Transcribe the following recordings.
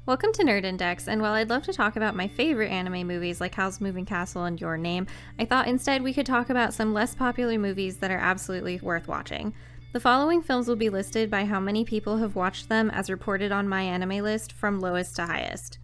Welcome to Nerdindex, and while I'd love to talk about my favorite anime movies like Howl's Moving Castle and Your Name, I thought instead we could talk about some less popular movies that are absolutely worth watching. The following films will be listed by how many people have watched them as reported on my anime list from lowest to highest.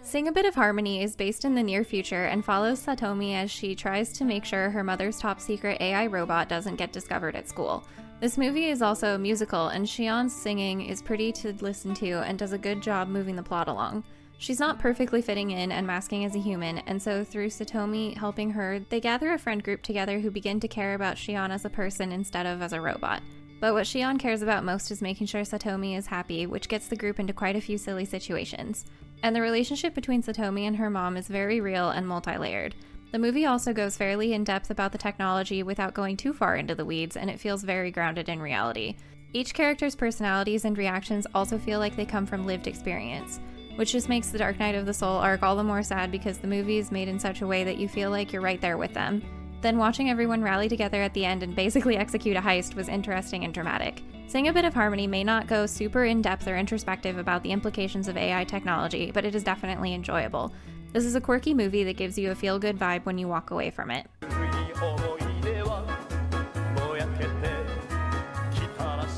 Sing a Bit of Harmony is based in the near future and follows Satomi as she tries to make sure her mother's top secret AI robot doesn't get discovered at school. This movie is also a musical, and Shion's singing is pretty to listen to and does a good job moving the plot along. She's not perfectly fitting in and masking as a human, and so through Satomi helping her, they gather a friend group together who begin to care about Shion as a person instead of as a robot. But what Shion cares about most is making sure Satomi is happy, which gets the group into quite a few silly situations. And the relationship between Satomi and her mom is very real and multi-layered. The movie also goes fairly in-depth about the technology without going too far into the weeds, and it feels very grounded in reality. Each character's personalities and reactions also feel like they come from lived experience, which just makes the Dark Night of the Soul arc all the more sad because the movie is made in such a way that you feel like you're right there with them. Then watching everyone rally together at the end and basically execute a heist was interesting and dramatic. Sing a Bit of Harmony may not go super in-depth or introspective about the implications of AI technology, but it is definitely enjoyable. This is a quirky movie that gives you a feel-good vibe when you walk away from it.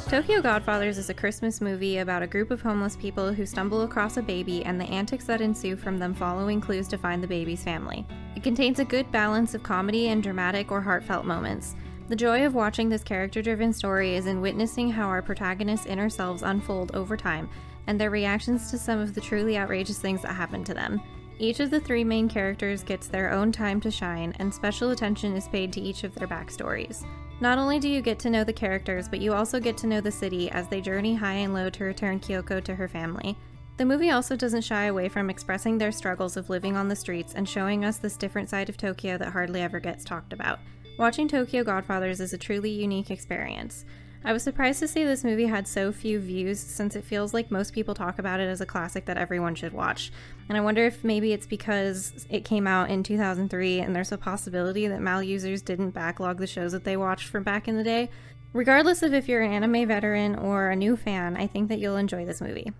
Tokyo Godfathers is a Christmas movie about a group of homeless people who stumble across a baby and the antics that ensue from them following clues to find the baby's family. It contains a good balance of comedy and dramatic or heartfelt moments. The joy of watching this character-driven story is in witnessing how our protagonists' inner selves unfold over time and their reactions to some of the truly outrageous things that happen to them. Each of the three main characters gets their own time to shine, and special attention is paid to each of their backstories. Not only do you get to know the characters, but you also get to know the city as they journey high and low to return Kyoko to her family. The movie also doesn't shy away from expressing their struggles of living on the streets and showing us this different side of Tokyo that hardly ever gets talked about. Watching Tokyo Godfathers is a truly unique experience. I was surprised to see this movie had so few views since it feels like most people talk about it as a classic that everyone should watch. And I wonder if maybe it's because it came out in 2003 and there's a possibility that Mal users didn't backlog the shows that they watched from back in the day. Regardless of if you're an anime veteran or a new fan, I think that you'll enjoy this movie.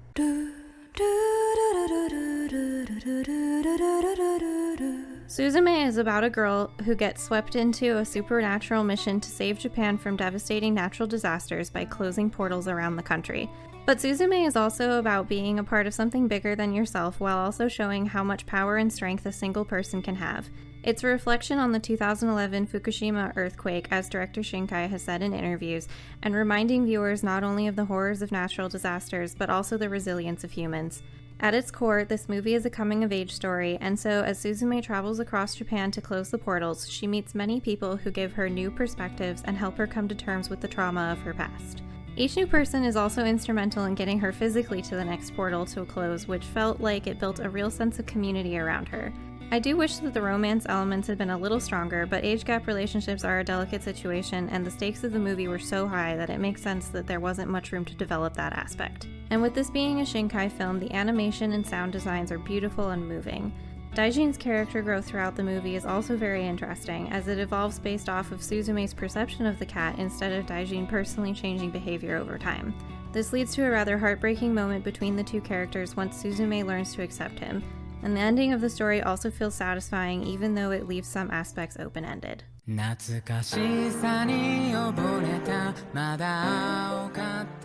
Suzume is about a girl who gets swept into a supernatural mission to save Japan from devastating natural disasters by closing portals around the country. But Suzume is also about being a part of something bigger than yourself while also showing how much power and strength a single person can have. It's a reflection on the 2011 Fukushima earthquake, as director Shinkai has said in interviews, and reminding viewers not only of the horrors of natural disasters, but also the resilience of humans. At its core, this movie is a coming-of-age story, and so as Suzume travels across Japan to close the portals, she meets many people who give her new perspectives and help her come to terms with the trauma of her past. Each new person is also instrumental in getting her physically to the next portal to a close, which felt like it built a real sense of community around her. I do wish that the romance elements had been a little stronger, but age gap relationships are a delicate situation, and the stakes of the movie were so high that it makes sense that there wasn't much room to develop that aspect. And with this being a Shinkai film, the animation and sound designs are beautiful and moving. Daijin's character growth throughout the movie is also very interesting, as it evolves based off of Suzume's perception of the cat instead of Daijin personally changing behavior over time. This leads to a rather heartbreaking moment between the two characters once Suzume learns to accept him. And the ending of the story also feels satisfying, even though it leaves some aspects open-ended.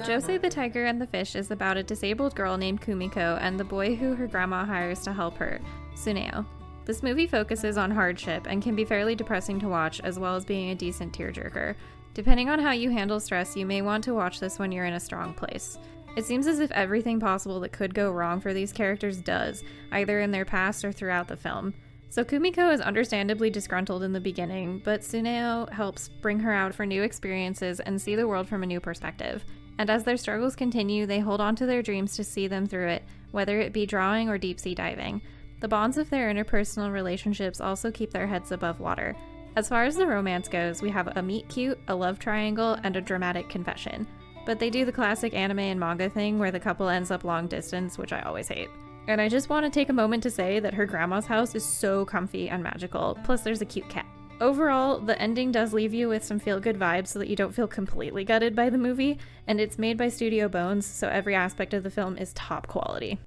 Josee the Tiger and the Fish is about a disabled girl named Kumiko and the boy who her grandma hires to help her, Tsuneo. This movie focuses on hardship and can be fairly depressing to watch, as well as being a decent tearjerker. Depending on how you handle stress, you may want to watch this when you're in a strong place. It seems as if everything possible that could go wrong for these characters does, either in their past or throughout the film. So Kumiko is understandably disgruntled in the beginning, but Tsuneo helps bring her out for new experiences and see the world from a new perspective. And as their struggles continue, they hold on to their dreams to see them through it, whether it be drawing or deep-sea diving. The bonds of their interpersonal relationships also keep their heads above water. As far as the romance goes, we have a meet-cute, a love triangle, and a dramatic confession. But they do the classic anime and manga thing where the couple ends up long distance, which I always hate. And I just want to take a moment to say that her grandma's house is so comfy and magical, plus there's a cute cat. Overall, the ending does leave you with some feel-good vibes so that you don't feel completely gutted by the movie, and it's made by Studio Bones, so every aspect of the film is top quality.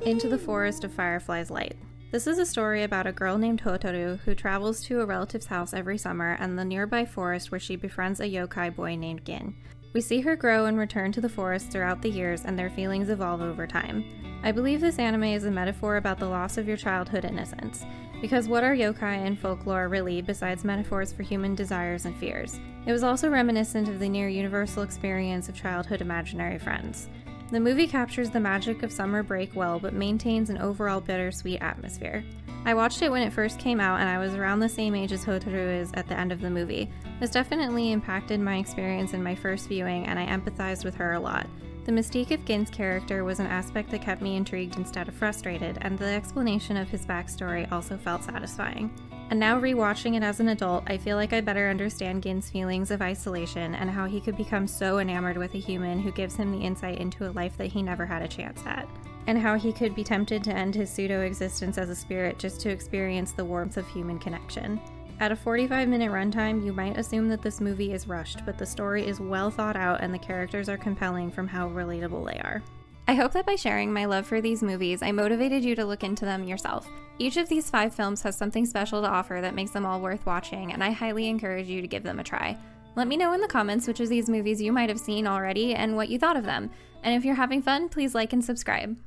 Into the Forest of Fireflies Light. This is a story about a girl named Hotaru who travels to a relative's house every summer and the nearby forest where she befriends a yokai boy named Gin. We see her grow and return to the forest throughout the years, and their feelings evolve over time. I believe this anime is a metaphor about the loss of your childhood innocence, because what are yokai and folklore really besides metaphors for human desires and fears? It was also reminiscent of the near universal experience of childhood imaginary friends. The movie captures the magic of summer break well, but maintains an overall bittersweet atmosphere. I watched it when it first came out, and I was around the same age as Hotaru is at the end of the movie. This definitely impacted my experience in my first viewing, and I empathized with her a lot. The mystique of Gin's character was an aspect that kept me intrigued instead of frustrated, and the explanation of his backstory also felt satisfying. And now rewatching it as an adult, I feel like I better understand Gin's feelings of isolation and how he could become so enamored with a human who gives him the insight into a life that he never had a chance at, and how he could be tempted to end his pseudo-existence as a spirit just to experience the warmth of human connection. At a 45-minute runtime, you might assume that this movie is rushed, but the story is well thought out and the characters are compelling from how relatable they are. I hope that by sharing my love for these movies, I motivated you to look into them yourself. Each of these 5 films has something special to offer that makes them all worth watching, and I highly encourage you to give them a try. Let me know in the comments which of these movies you might have seen already and what you thought of them. And if you're having fun, please like and subscribe.